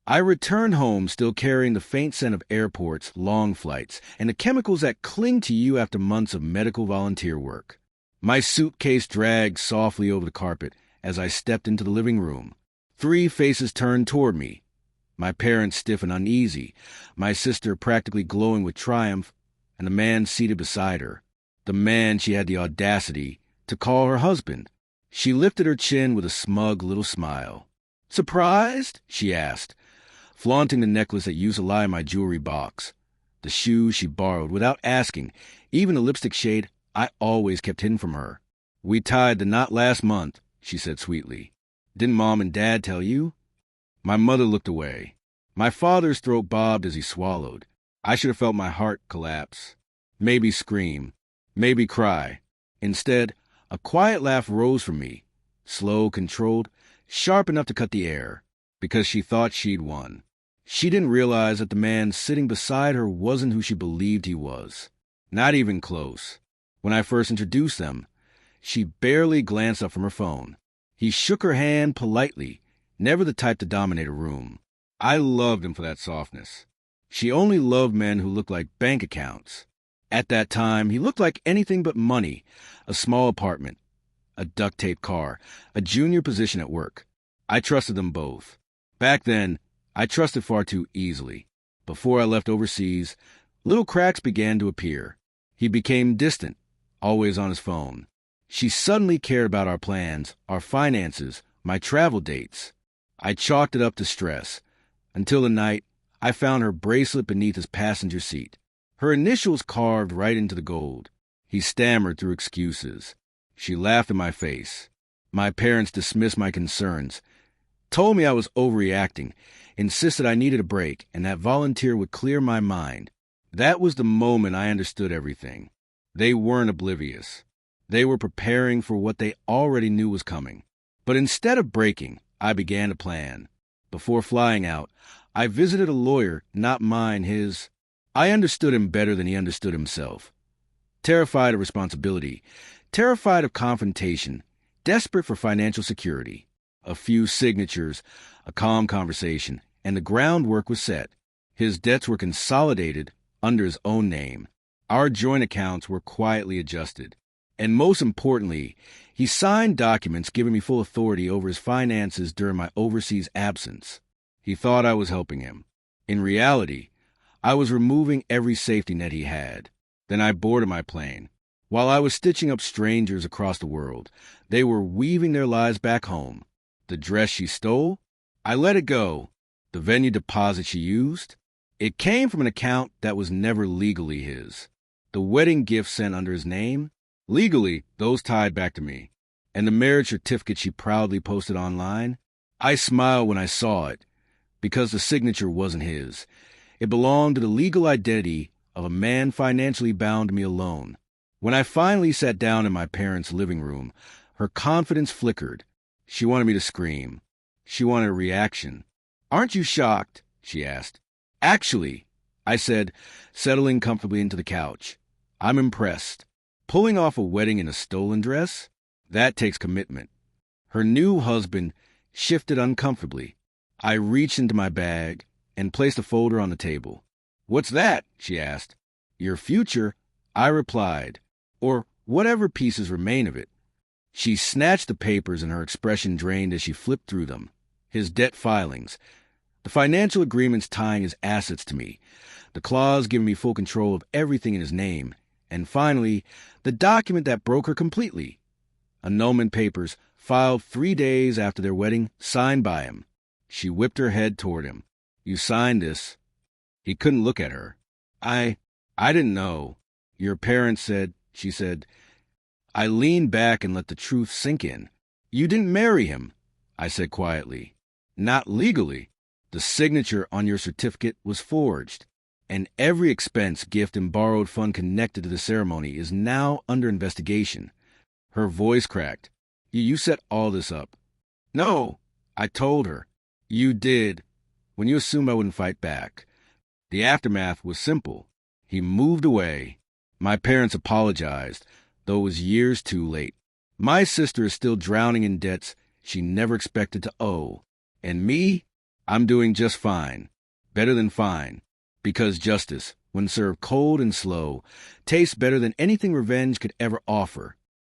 I returned home still carrying the faint scent of airports, long flights, and the chemicals that cling to you after months of medical volunteer work. My suitcase dragged softly over the carpet as I stepped into the living room. 3 faces turned toward me. My parents stiff and uneasy, my sister practically glowing with triumph, and the man seated beside her. The man she had the audacity to call her husband. She lifted her chin with a smug little smile. "Surprised?" she asked, flaunting the necklace that used to lie in my jewelry box, the shoes she borrowed without asking, even the lipstick shade I always kept hidden from her. "We tied the knot last month," she said sweetly. "Didn't Mom and Dad tell you?" My mother looked away. My father's throat bobbed as he swallowed. I should have felt my heart collapse. Maybe scream. Maybe cry. Instead, a quiet laugh rose from me, slow, controlled, sharp enough to cut the air, because she thought she'd won. She didn't realize that the man sitting beside her wasn't who she believed he was. Not even close. When I first introduced them, she barely glanced up from her phone. He shook her hand politely, never the type to dominate a room. I loved him for that softness. She only loved men who looked like bank accounts. At that time, he looked like anything but money, a small apartment, a duct-tape car, a junior position at work. I trusted them both. Back then, I trusted far too easily. Before I left overseas, little cracks began to appear. He became distant, always on his phone. She suddenly cared about our plans, our finances, my travel dates. I chalked it up to stress, until the night I found her bracelet beneath his passenger seat, her initials carved right into the gold. He stammered through excuses. She laughed in my face. My parents dismissed my concerns, told me I was overreacting, insisted I needed a break, and that volunteer would clear my mind. That was the moment I understood everything. They weren't oblivious. They were preparing for what they already knew was coming. But instead of breaking, I began to plan. Before flying out, I visited a lawyer, not mine, his. I understood him better than he understood himself. Terrified of responsibility, terrified of confrontation, desperate for financial security. A few signatures, a calm conversation, and the groundwork was set. His debts were consolidated under his own name. Our joint accounts were quietly adjusted. And most importantly, he signed documents giving me full authority over his finances during my overseas absence. He thought I was helping him. In reality, I was removing every safety net he had. Then I boarded my plane. While I was stitching up strangers across the world, they were weaving their lives back home. The dress she stole, I let it go. The venue deposit she used, it came from an account that was never legally his. The wedding gift sent under his name, legally, those tied back to me. And the marriage certificate she proudly posted online, I smiled when I saw it, because the signature wasn't his. It belonged to the legal identity of a man financially bound to me alone. When I finally sat down in my parents' living room, her confidence flickered. She wanted me to scream. She wanted a reaction. "Aren't you shocked?" she asked. "Actually," I said, settling comfortably into the couch. "I'm impressed. Pulling off a wedding in a stolen dress? That takes commitment." Her new husband shifted uncomfortably. I reached into my bag and placed a folder on the table. "What's that?" she asked. "Your future," I replied, "or whatever pieces remain of it." She snatched the papers and her expression drained as she flipped through them. His debt filings, the financial agreements tying his assets to me, the clause giving me full control of everything in his name, and finally, the document that broke her completely. Annulment papers, filed 3 days after their wedding, signed by him. She whipped her head toward him. "You signed this." He couldn't look at her. I didn't know. "Your parents said," she said. I leaned back and let the truth sink in. "You didn't marry him," I said quietly. "Not legally. The signature on your certificate was forged, and every expense, gift, and borrowed fund connected to the ceremony is now under investigation." Her voice cracked. You set all this up." "No," I told her. "You did, when you assumed I wouldn't fight back." The aftermath was simple. He moved away. My parents apologized, though it was years too late. My sister is still drowning in debts she never expected to owe. And me, I'm doing just fine. Better than fine. Because justice, when served cold and slow, tastes better than anything revenge could ever offer.